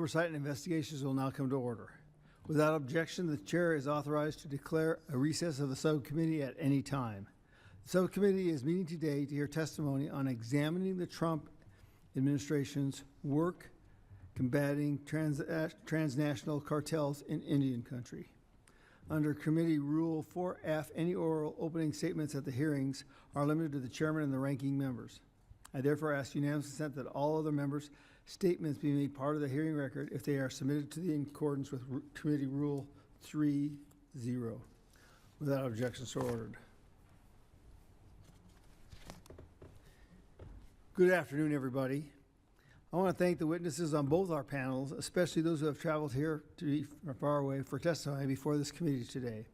oversight and investigations will now come to order. Without objection, the chair is authorized to declare a recess of the subcommittee at any time. The subcommittee is meeting today to hear testimony on examining the Trump administration's work combating transnational cartels in Indian country. Under Committee Rule 4F, any oral opening statements at the hearings are limited to the chairman and the ranking members. I therefore ask unanimous consent that all other members' statements be made part of the hearing record if they are submitted to the in accordance with Committee Rule 3.0. Without objection, so ordered. Good afternoon, everybody. I want to thank the witnesses on both our panels, especially those who have traveled here to be far away for testimony before this committee today.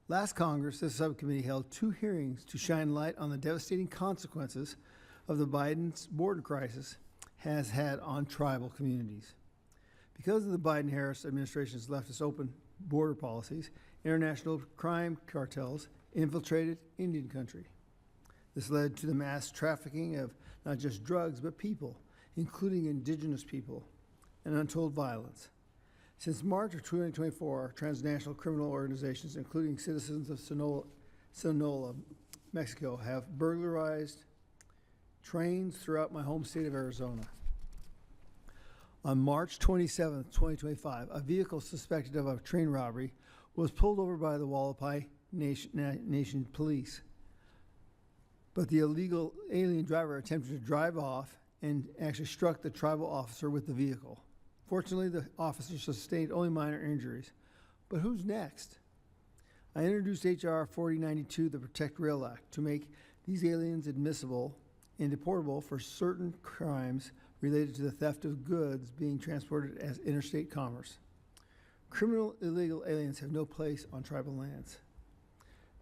Last Congress, this subcommittee held 2 hearings to shine light on the devastating consequences of the Biden's border crisis has had on tribal communities. Because of the Biden-Harris administration's leftist open border policies, international crime cartels infiltrated Indian country. This led to the mass trafficking of not just drugs, but people, including indigenous people, and untold violence. Since March of 2024, transnational criminal organizations, including citizens of Sonora, Mexico, have burglarized trains throughout my home state of Arizona. On March 27, 2025, a vehicle suspected of a train robbery was pulled over by the Wallapai Nation police. But the illegal alien driver attempted to drive off and actually struck the tribal officer with the vehicle. Fortunately, the officer sustained only minor injuries. But who's next? I introduced H.R. 4092, the Protect Rail Act, to make these aliens admissible and deportable for certain crimes related to the theft of goods being transported as interstate commerce. Criminal illegal aliens have no place on tribal lands.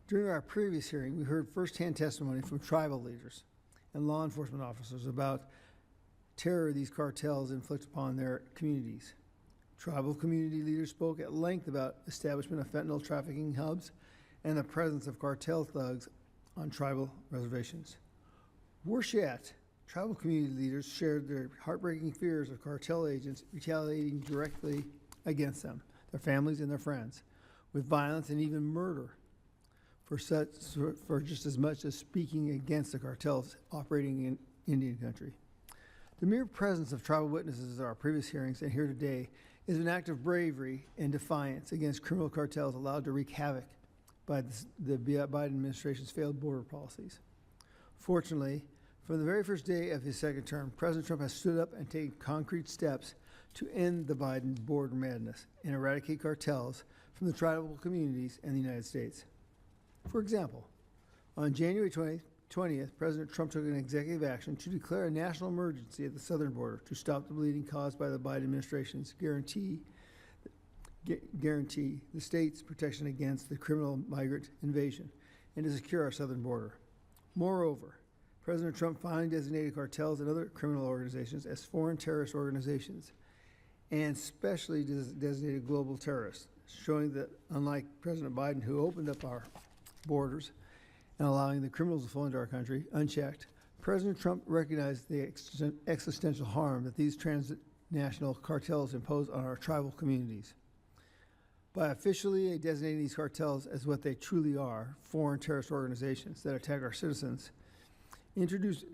During our previous hearing, we heard firsthand testimony from tribal leaders and law enforcement officers about terror these cartels inflict upon their communities. Tribal community leaders spoke at length about establishment of fentanyl trafficking hubs and the presence of cartel thugs on tribal reservations. Worse yet, tribal community leaders shared their heartbreaking fears of cartel agents retaliating directly against them, their families, and their friends, with violence and even murder for just as much as speaking against the cartels operating in Indian country. The mere presence of tribal witnesses at our previous hearings and here today is an act of bravery and defiance against criminal cartels allowed to wreak havoc by the Biden administration's failed border policies. Fortunately, from the very first day of his second term, President Trump has stood up and taken concrete steps to end the Biden border madness and eradicate cartels from the tribal communities and the United States. For example, on January 20th, President Trump took an executive action to declare a national emergency at the southern border to stop the bleeding caused by the Biden administration's guarantee the state's protection against the criminal migrant invasion and to secure our southern border. Moreover, President Trump finally designated cartels and other criminal organizations as foreign terrorist organizations and specially designated global terrorists, showing that unlike President Biden, who opened up our borders and allowing the criminals to flow into our country unchecked, President Trump recognized the existential harm that these transnational cartels impose on our tribal communities. By officially designating these cartels as what they truly are, foreign terrorist organizations that attack our citizens, introduce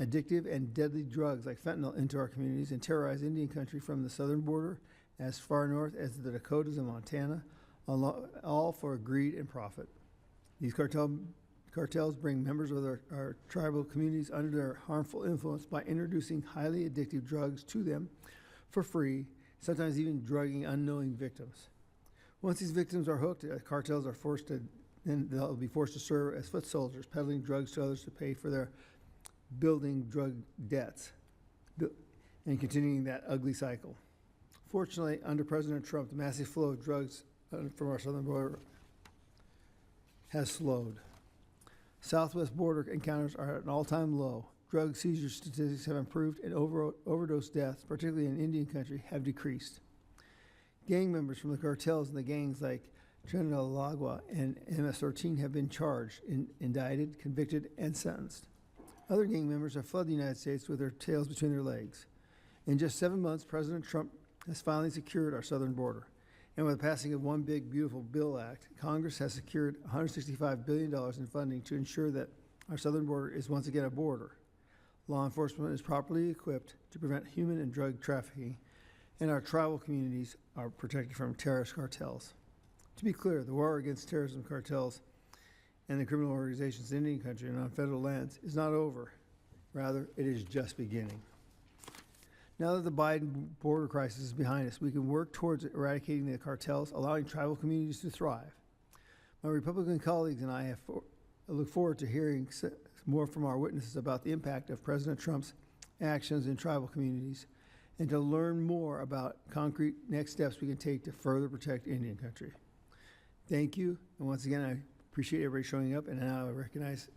addictive and deadly drugs like fentanyl into our communities, and terrorize Indian country from the southern border as far north as the Dakotas and Montana, all for greed and profit. These cartels bring members of our tribal communities under their harmful influence by introducing highly addictive drugs to them for free, sometimes even drugging unknowing victims. Once these victims are hooked, cartels are then they'll be forced to serve as foot soldiers, peddling drugs to others to pay for their building drug debts and continuing that ugly cycle. Fortunately, under President Trump, the massive flow of drugs from our southern border has slowed. Southwest border encounters are at an all-time low. Drug seizure statistics have improved, and overdose deaths, particularly in Indian country, have decreased. Gang members from the cartels and the gangs like Trinidad and MS-13 have been charged, indicted, convicted, and sentenced. Other gang members have fled the United States with their tails between their legs. In just 7 months, President Trump has finally secured our southern border. And with the passing of One Big Beautiful Bill Act, Congress has secured $165 billion in funding to ensure that our southern border is once again a border. Law enforcement is properly equipped to prevent human and drug trafficking, and our tribal communities are protected from terrorist cartels. To be clear, the war against terrorism cartels and the criminal organizations in Indian country and on federal lands is not over. Rather, it is just beginning. Now that the Biden border crisis is behind us, we can work towards eradicating the cartels, allowing tribal communities to thrive. My Republican colleagues and I look forward to hearing more from our witnesses about the impact of President Trump's actions in tribal communities and to learn more about concrete next steps we can take to further protect Indian country. Thank you, and once again, I appreciate everybody showing up, and now I recognize